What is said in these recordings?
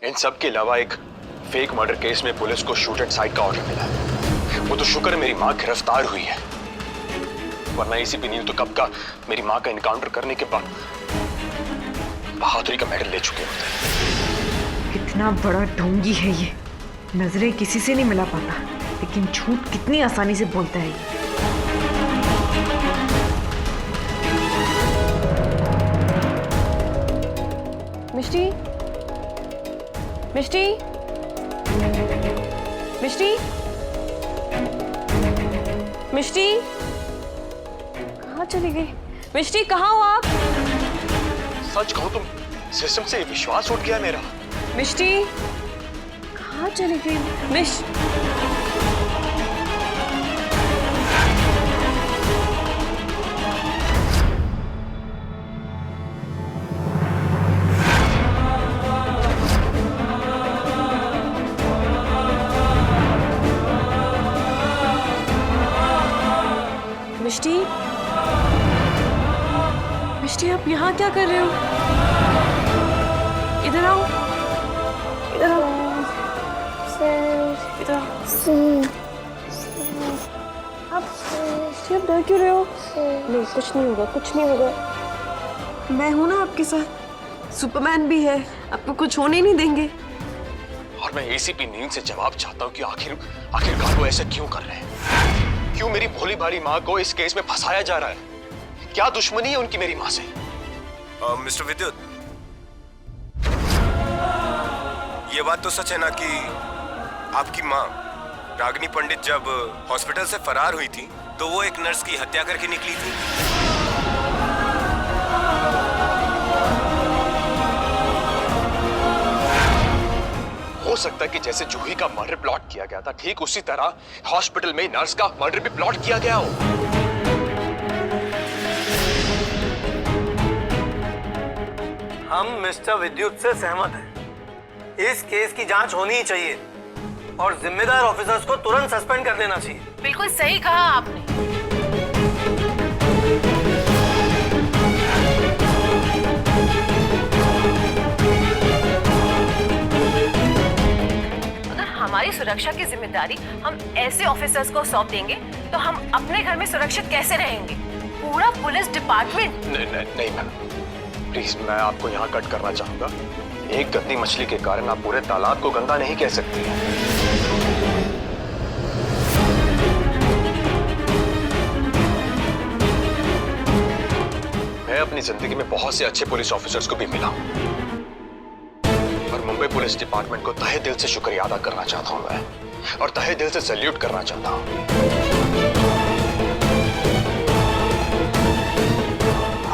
इन सब के अलावा एक फेक मर्डर केस में पुलिस को शूट एट साइट का ऑर्डर मिला है। वो तो शुक्र है मेरी माँ गिरफ्तार हुई है, वरना एसीपी नील तो कब का मेरी माँ का इनकाउंटर करने के बाद बहादुरी का मेडल ले चुके होते। कितना बड़ा ढोंगी है ये, नजरें किसी से नहीं मिला पाता, लेकिन झूठ कितनी आसानी से बोलता है ये। मिष्टी, मिष्टी, मिष्टी, मिष्टी, कहाँ चली गई? मिष्टी कहाँ हो आप? सच कहूं तुम सिस्टम से विश्वास उठ गया मेरा। मिष्टी कहाँ चली गई? मिष्टी, मिष्टी आप यहाँ क्या कर रहे हो? इधर आओ, इधर आओ, इधर आओ। आप डर क्यों रहे हो? नहीं, कुछ नहीं होगा, कुछ नहीं होगा। मैं हूं ना आपके साथ, सुपरमैन भी है, आपको कुछ होने नहीं देंगे। और मैं एसीपी नील से जवाब चाहता हूँ कि आखिरकार वो ऐसा क्यों कर रहे हैं? क्यों मेरी भोली भाली माँ को इस केस में फंसाया जा रहा है? क्या दुश्मनी है उनकी मेरी माँ से? मिस्टर विद्युत, ये बात तो सच है ना कि आपकी माँ रागिनी पंडित जब हॉस्पिटल से फरार हुई थी तो वो एक नर्स की हत्या करके निकली थी? हो सकता है कि जैसे जूही का मर्डर प्लॉट किया गया था, ठीक उसी तरह हॉस्पिटल में नर्स का मर्डर भी प्लॉट किया गया हो। हम मिस्टर विद्युत से सहमत हैं। इस केस की जांच होनी ही चाहिए और जिम्मेदार ऑफिसर्स को तुरंत सस्पेंड कर देना चाहिए। बिल्कुल सही कहा आपने। अगर हमारी सुरक्षा की जिम्मेदारी हम ऐसे ऑफिसर्स को सौंप देंगे तो हम अपने घर में सुरक्षित कैसे रहेंगे? पूरा पुलिस डिपार्टमेंट। नहीं मैम, प्लीज मैं आपको यहाँ कट करना चाहूंगा। एक गंदी मछली के कारण आप पूरे तालाब को गंदा नहीं कह सकती। मैं अपनी जिंदगी में बहुत से अच्छे पुलिस ऑफिसर्स को भी मिला और मुंबई पुलिस डिपार्टमेंट को तहे दिल से शुक्रिया अदा करना चाहता हूं मैं, और तहे दिल से सैल्यूट करना चाहता हूं।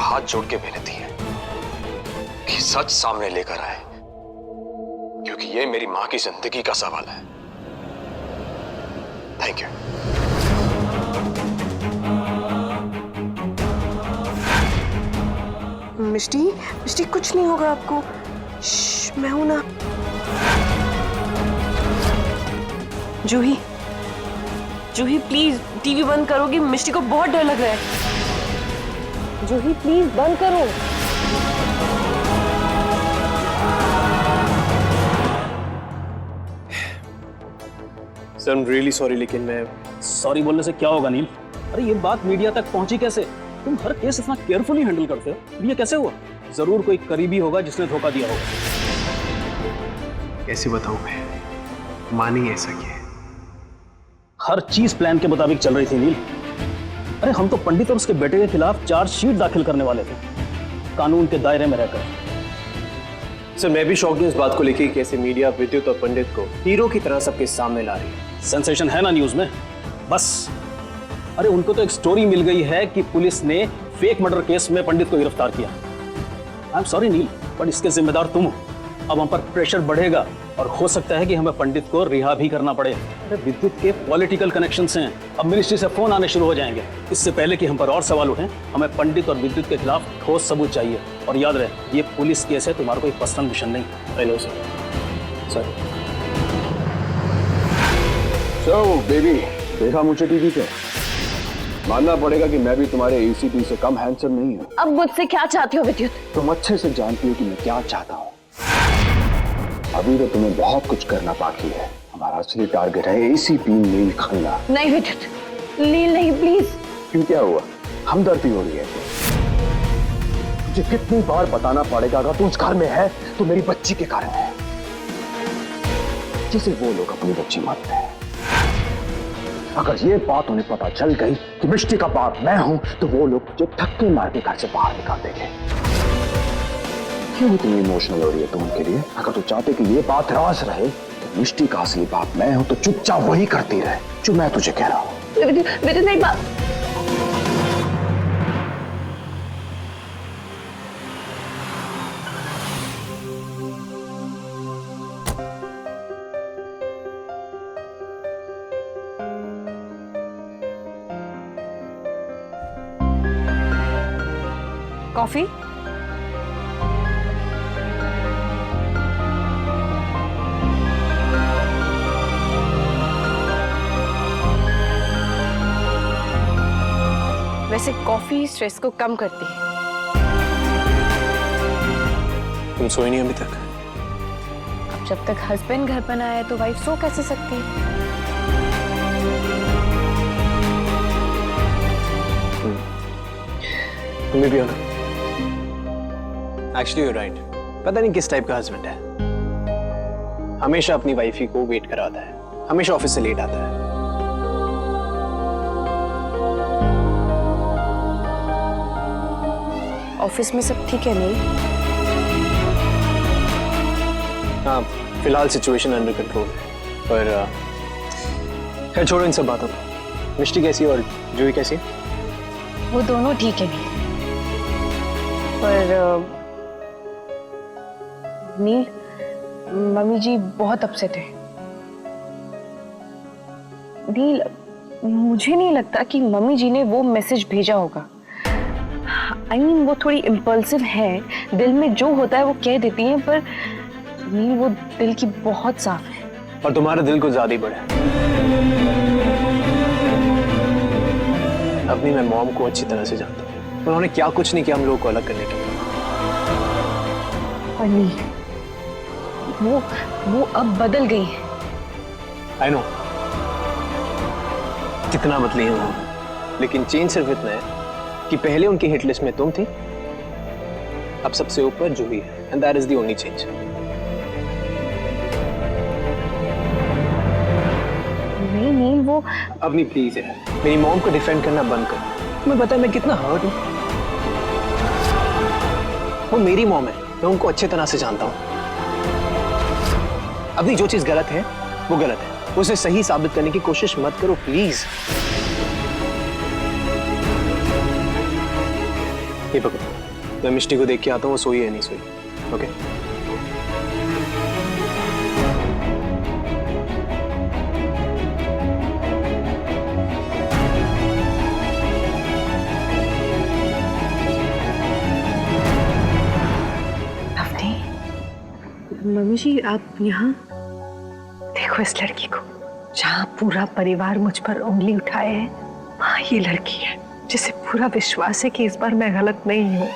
हाथ जोड़ के विनती है कि सच सामने लेकर आए, क्योंकि ये मेरी मां की जिंदगी का सवाल है। Thank you. मिष्टी, मिष्टी कुछ नहीं होगा आपको। मैं हूं ना। जूही, जूही प्लीज टीवी बंद करोगी? मिष्टी को बहुत डर लग रहा है। जूही प्लीज बंद करो। Sir I am really sorry, लेकिन मैं सॉरी बोलने से क्या होगा नील? अरे ये बात मीडिया तक पहुंची कैसे? तुम हर केस इतना केयरफुली हैंडल करते हो, ये कैसे हुआ? जरूर कोई करीबी होगा जिसने धोखा दिया होगा। कैसे बताऊं मैं, मानी ऐसा किया है। हर चीज प्लान के मुताबिक चल रही थी नील। अरे हम तो पंडित और उसके बेटे के खिलाफ चार्जशीट दाखिल करने वाले थे, कानून के दायरे में रहकर। सर मैं भी शौक हूं इस बात को लेकर, कैसे मीडिया विद्युत और पंडित को हीरो की तरह सबके सामने ला रही है। सेंसेशन है ना न्यूज में, बस। अरे उनको तो एक स्टोरी मिल गई है कि पुलिस ने फेक मर्डर केस में पंडित को गिरफ्तार किया। आई एम सॉरी नील, पर इसके जिम्मेदार तुम हो। अब हम पर प्रेशर बढ़ेगा और हो सकता है कि हमें पंडित को रिहा भी करना पड़े। अरे विद्युत के पॉलिटिकल कनेक्शंस हैं, अब मिनिस्ट्री से फोन आने शुरू हो जाएंगे। इससे पहले कि हम पर और सवाल उठें, हमें पंडित और विद्युत के खिलाफ ठोस सबूत चाहिए। और याद रहे, ये पुलिस केस है, तुम्हारा कोई पर्सनल मिशन नहीं। Hello sir. Sir so baby, देखा मुझे टीवी पे? मानना पड़ेगा कि मैं भी तुम्हारे एसीपी से कम हैंडसम नहीं हूँ। अब मुझसे क्या चाहती हो विद्युत? तुम अच्छे से जानती हो कि मैं क्या चाहता हूँ। अभी तो तुम्हें बहुत कुछ करना बाकी है। हमारा असली टारगेट है एसीपी नील खन्ना। नहीं विद्युत, नील नहीं, प्लीज। क्यों, क्या हुआ? हमदर्दी हो रही है? मुझे कितनी बार बताना पड़ेगा, अगर तू उस घर में है तो मेरी बच्ची के कारण है, जिसे वो लोग अपनी बच्ची मानते हैं। अगर ये बात उन्हें पता चल गई कि मिष्टी का बाप मैं हूं, तो वो लोग मुझे धक्के मार के घर से बाहर निकाल देंगे। क्यों इतनी इमोशनल हो रही है तुम उनके लिए? अगर तू चाहते कि ये बात राज रहे तो मिष्टी का असली बाप मैं हूं, तो चुपचाप वही करती रहे जो मैं तुझे कह रहा हूं। विद्युत नहीं बाप। कॉफी? वैसे कॉफी स्ट्रेस को कम करती है। तुम सोई नहीं अभी तक? अब जब तक हस्बैंड घर पर ना आए तो वाइफ सो कैसे सकती है? तुम्हें भी होना। Actually you right. पता नहीं किस टाइप का हस्बैंड है, हमेशा अपनी वाइफी को वेट कराता है, हमेशा ऑफिस से लेट आता है। ऑफिस में सब ठीक है? नहीं, हाँ फिलहाल सिचुएशन अंडर कंट्रोल है, पर खैर छोड़ो इन सब बातों को। मिष्टी कैसी है और जूही कैसी है? वो दोनों ठीक है नील, पर नील, मम्मी जी बहुत अपसेट है। नील, मुझे नहीं लगता कि मम्मी जी ने वो मैसेज भेजा होगा। I mean, वो थोड़ी इम्पल्सिव है, दिल में जो होता है वो कह देती हैं, पर नील वो दिल की बहुत साफ है। और तुम्हारा दिल कुछ ज्यादा ही बड़ा है। अपनी मैं मॉम को अच्छी तरह से जानता हूँ, उन्होंने क्या कुछ नहीं किया हम लोगों को अलग करने के लिए। और नील, वो अब बदल गई है। आई नो कितना बदली है वो, लेकिन चेंज सिर्फ इतना है कि पहले उनकी हिट लिस्ट में तुम थी, अब सबसे ऊपर जूही है, and that is the only change. नहीं नील, वो अब नहीं प्लीज है, मेरी मॉम को डिफेंड करना बंद कर। तुम्हें पता है मैं कितना हर्ट हूं। वो मेरी मॉम है, मैं उनको अच्छी तरह से जानता हूं। अभी जो चीज गलत है वो गलत है, उसे सही साबित करने की कोशिश मत करो प्लीज। ये पकड़ो, मैं मिष्टी को देख के आता हूँ वो सोई है नहीं सोई। ओके मम्मी जी आप यहाँ देखो इस लड़की को, जहाँ पूरा परिवार मुझ पर उंगली उठाए है, वहाँ ये लड़की है जिसे पूरा विश्वास है कि इस बार मैं गलत नहीं हूँ।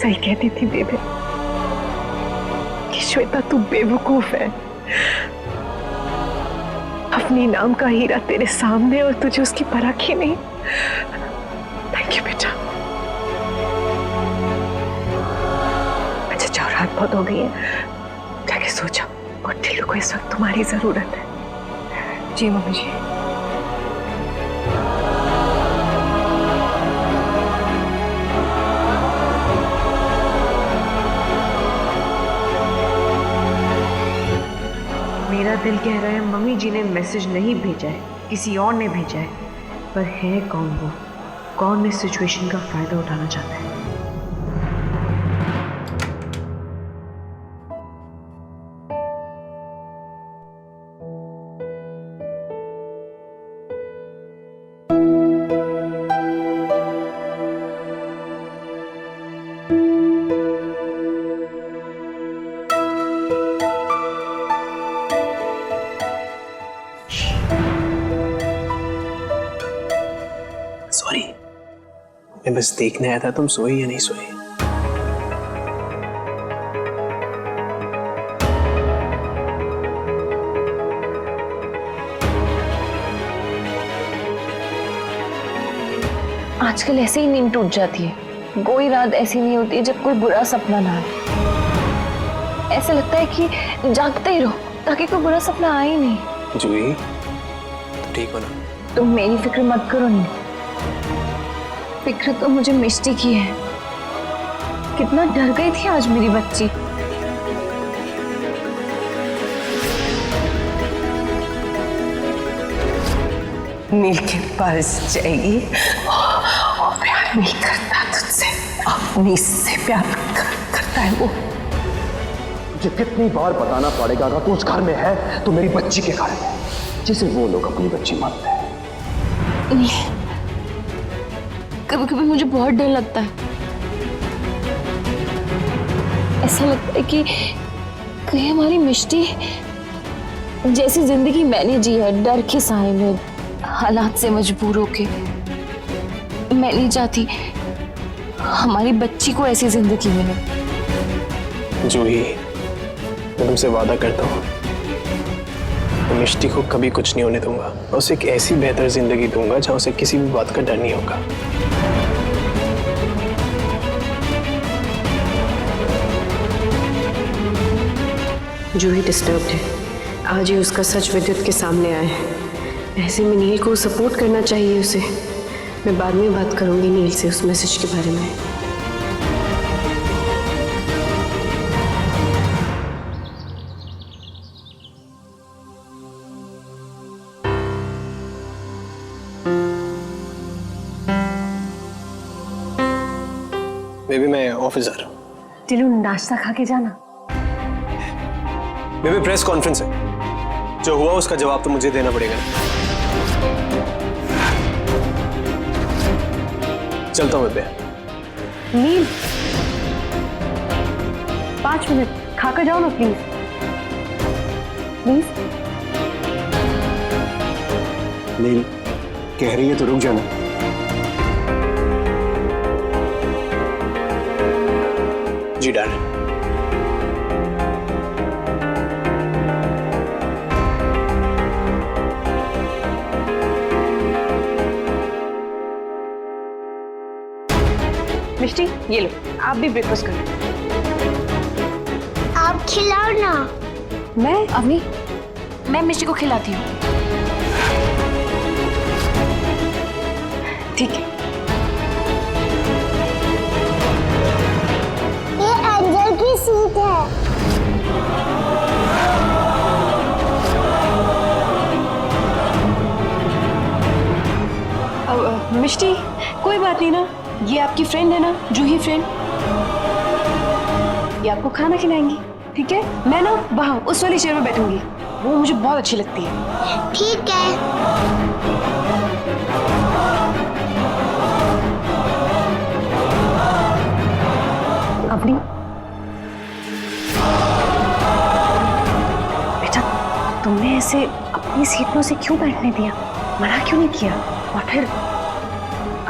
सही कहती थी बेबे कि श्वेता तू बेवकूफ है, अपनी नाम का हीरा तेरे सामने और तुझे उसकी परख ही नहीं। थैंक यू बेटा। रात बहुत हो गई है, जाके सो जाओ, और ढिल्लू को इस वक्त तुम्हारी जरूरत है। जी मम्मी जी। मेरा दिल कह रहा है मम्मी जी ने मैसेज नहीं भेजा है, किसी और ने भेजा है, पर है कौन वो, कौन इस सिचुएशन का फायदा उठाना चाहता है। सॉरी, मैं बस देखने आया था तुम सोई या नहीं सोई। आजकल ऐसे ही नींद टूट जाती है। कोई रात ऐसी नहीं होती जब कोई बुरा सपना ना आए। ऐसा लगता है कि जागते ही रहो ताकि कोई बुरा सपना आए ही नहीं। जूही, ठीक हो ना? तुम मेरी फिक्र मत करो। नहीं, फिक्र तो मुझे मिष्टी की है। कितना डर गई थी आज मेरी बच्ची। नील के पास जाएगी और प्यार नहीं करता तुझसे, अपनी से प्यार करता है वो। मुझे कितनी बार बताना पड़ेगा अगर तू उस घर में है तो मेरी बच्ची के घर में, जिसे वो लोग अपनी बच्ची मानते हैं। कभी कभी मुझे बहुत डर लगता है। ऐसा लगता है कि कहीं हमारी मिष्टी जैसी जिंदगी मैंने जी है, डर के साए में, हालात से मजबूर होके, मैं नहीं चाहती हमारी बच्ची को ऐसी जिंदगी मिले। जूही, मैं तुमसे वादा करता हूँ, मैं मिष्टी को कभी कुछ नहीं होने दूंगा। उसे एक ऐसी बेहतर जिंदगी दूंगा जहाँ उसे किसी भी बात का डर नहीं होगा। जूही डिस्टर्ब्ड है। आज ही उसका सच विद्युत के सामने आया है। ऐसे में नील को सपोर्ट करना चाहिए उसे। मैं बाद में बात करूंगी नील से उस मैसेज के बारे में। बेबी, मैं ऑफिस आ रहा हूँ। टिलू, नाश्ता खा के जाना। बेबी, प्रेस कॉन्फ्रेंस है, जो हुआ उसका जवाब तो मुझे देना पड़ेगा। चलता हूँ बेबी। नील, 5 मिनट खाकर जाओ ना प्लीज। प्लीज। नील कह रही है तो रुक जाना। जी डैड। मिष्टी, ये लो, आप भी ब्रेकफास्ट करो। आप खिलाओ ना। मैं अभी मैं मिष्टी को खिलाती हूँ। ठीक है। ये एंजल की सीट है। मिष्टी, कोई बात नहीं ना, ये आपकी फ्रेंड है ना, जूही फ्रेंड, ये आपको खाना खिलाएंगी। ठीक है, मैं ना वहाँ उस वाली चेयर में बैठूंगी, वो मुझे बहुत अच्छी लगती है। ठीक है। अवनी, बेटा, तुमने ऐसे अपनी सीट में उसे क्यों बैठने दिया? मना क्यों नहीं किया? और फिर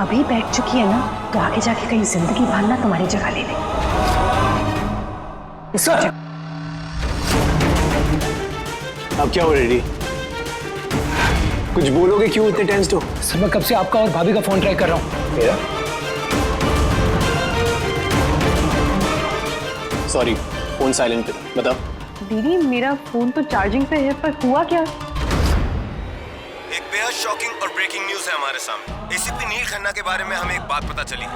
अभी बैठ चुकी है ना, तो आगे जाके कहीं जिंदगी भर ना तुम्हारी जगह ले ले। अब क्या हो रेडी? कुछ बोलोगे? क्यों इतने टेंस्ड हो? सर, मैं कब से आपका और भाभी का फोन ट्राई कर रहा हूँ। मेरा? सॉरी, फोन साइलेंट पे था। बताओ। दीदी, मेरा फोन तो चार्जिंग पे है, पर हुआ क्या? एक बेहद शॉकिंग और ब्रेकिंग न्यूज है हमारे सामने। एसीपी नील खन्ना के बारे में हमें एक बात पता चली है।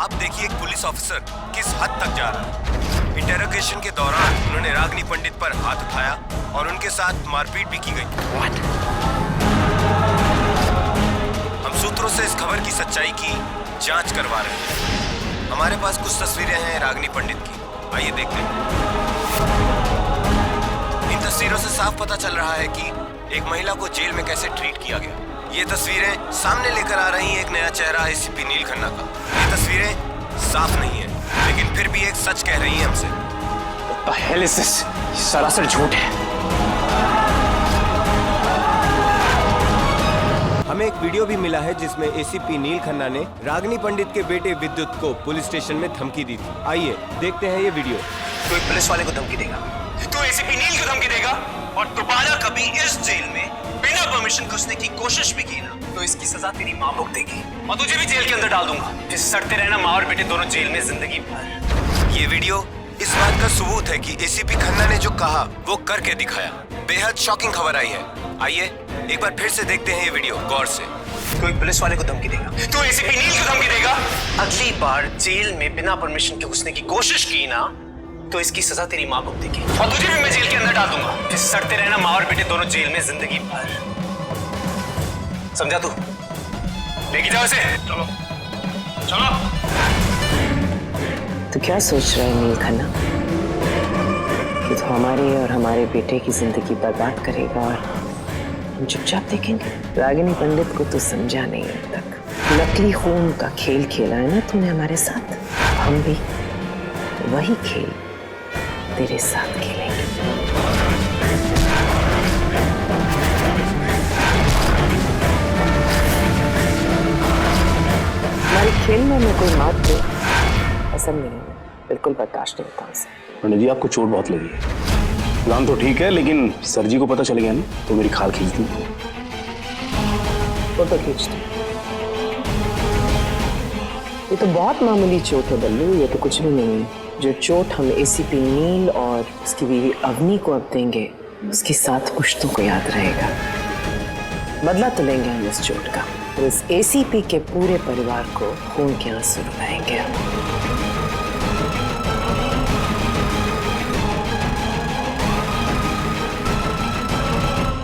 आप देखिए, एक पुलिस ऑफिसर किस हद तक जा रहा है। इंटेरोगेशन के दौरान उन्होंने रागिनी पंडित पर हाथ उठाया और उनके साथ मारपीट भी की गई। हम सूत्रों से इस खबर की सच्चाई की जांच करवा रहे हैं। हमारे पास कुछ तस्वीरें हैं रागिनी पंडित की, आइए देखते हैं। इन तस्वीरों से साफ पता चल रहा है कि एक महिला को जेल में कैसे ट्रीट किया गया। ये तस्वीरें सामने लेकर आ रही हैं एक नया चेहरा एसीपी नील खन्ना का। ये तस्वीरें साफ नहीं है, लेकिन फिर भी एक सच कह रही हैं हमसे। What the hell is this? ये सरासर झूठ है। हमें एक वीडियो भी मिला है जिसमें एसीपी नील खन्ना ने रागिनी पंडित के बेटे विद्युत को पुलिस स्टेशन में धमकी दी थी। आइए देखते हैं ये वीडियो। तो एक पुलिस वाले को धमकी देगा, तो एसीपी नील को धमकी देगा, और दोबारा कभी इस जेल में बिना परमिशन घुसने की कोशिश भी की ना, तो इसकी सजा तेरी माँ भुगतेगी और तुझे भी जेल के अंदर डाल दूंगा। फिर सड़ते रहना माँ और बेटे दोनों जेल में जिंदगी भर। ये वीडियो इस बात का सबूत है कि एसीपी खन्ना ने जो कहा वो करके दिखाया। बेहद शॉकिंग खबर आई है। आइए एक बार फिर से देखते हैं ये वीडियो गौर से। तू एक पुलिस वाले को धमकी देगा? तू एसीपी नील को धमकी देगा? अगली बार जेल में बिना परमिशन के घुसने की कोशिश की ना तो इसकी सजा तेरी माँ भुगतेगी और तुझे भी मैं जेल के अंदर डाल दूंगा। फिर सड़ते रहना माँ और बेटे दोनों जेल में जिंदगी भर। समझा तू? लेके जाओ इसे। चलो चलो। तो क्या सोच रहा है नील खन्ना कि तो हमारे और हमारे बेटे की जिंदगी बर्बाद करेगा और हम चुपचाप देखेंगे? रागिनी पंडित को तो समझा नहीं अब तक। नकली खून का खेल खेला है ना तूने हमारे साथ, हम भी वही खेल तेरे साथ खेलेंगे। हमारे खेल में मैं कोई मात दे पसंद नहीं है, बिल्कुल बर्दाश्त नहीं होता उसे। पंडित जी आपको चोट बहुत लगी है। प्लान तो ठीक है लेकिन सर जी को पता चल गया ना तो मेरी खाल खींचती। फोटो खींचती। ये तो बहुत मामूली चोट है बल्लू, ये तो कुछ भी नहीं है। जो चोट हम एसीपी नील और उसकी बीवी अवनी को अब देंगे उसके साथ पुश्तों को याद रहेगा। बदला तो लेंगे हम इस चोट का, और इस एसीपी के पूरे परिवार को खून के आंसू रुलाएंगे।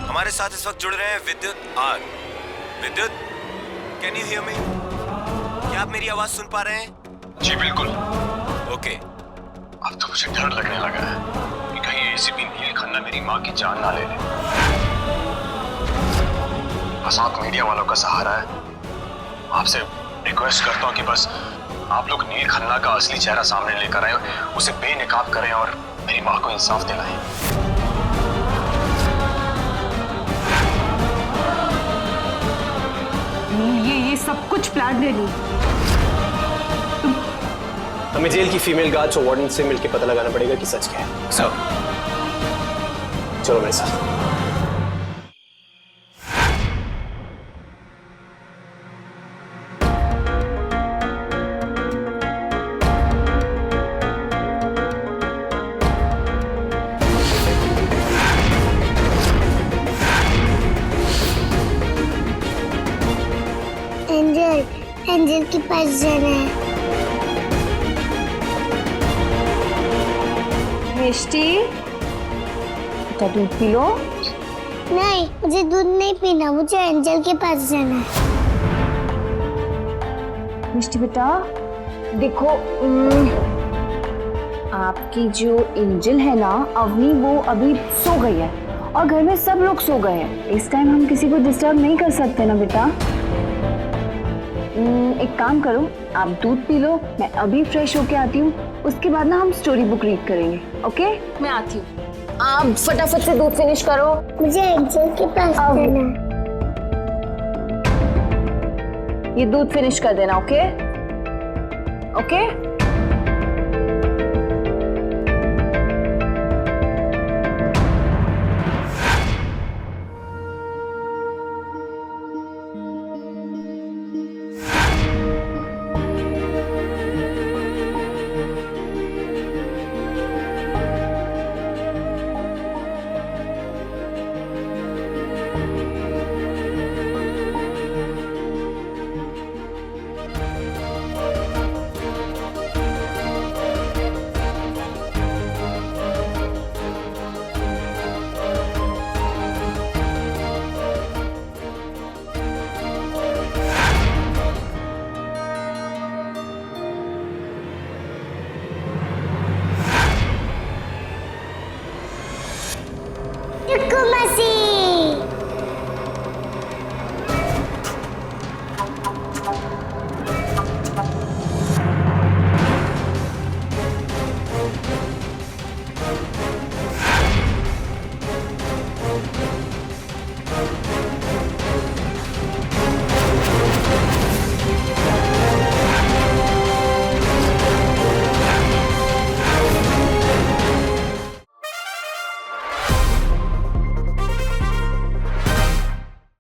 हमारे साथ इस वक्त जुड़ रहे हैं विद्युत आर। विद्युत, कैन यू हियर मी? क्या आप मेरी आवाज सुन पा रहे हैं? जी बिल्कुल। ओके। अब तो मुझे डर लगने लगा है कि कहीं एसीपी नील खन्ना मेरी माँ की जान ना ले ले। बस आप मीडिया वालों का सहारा है। आपसे रिक्वेस्ट करता हूँ कि बस आप लोग नील खन्ना का असली चेहरा सामने लेकर आए, उसे बेनकाब करें और मेरी माँ को इंसाफ दिलाएं। ये सब कुछ प्लान है नहीं। हमें जेल की फीमेल गार्ड्स और वार्डन से मिलकर पता लगाना पड़ेगा कि सच क्या है। सर चलो मेरे साथ। एंजल के पास जाना है। मिष्टी, तो दूध पी लो। नहीं, मुझे दूध नहीं पीना, मुझे एंजल के पास जाना है। मिष्टी बेटा देखो, आपकी जो एंजल है ना अवनी, वो अभी सो गई है और घर में सब लोग सो गए हैं। इस टाइम हम किसी को डिस्टर्ब नहीं कर सकते ना बेटा। एक काम करो, आप दूध पी लो, मैं अभी फ्रेश होके आती हूँ, उसके बाद ना हम स्टोरी बुक रीड करेंगे। ओके, मैं आती हूँ। आप फटाफट से दूध फिनिश करो। मुझे एंजल के पास जाना है। ये दूध फिनिश कर देना। Okay okay.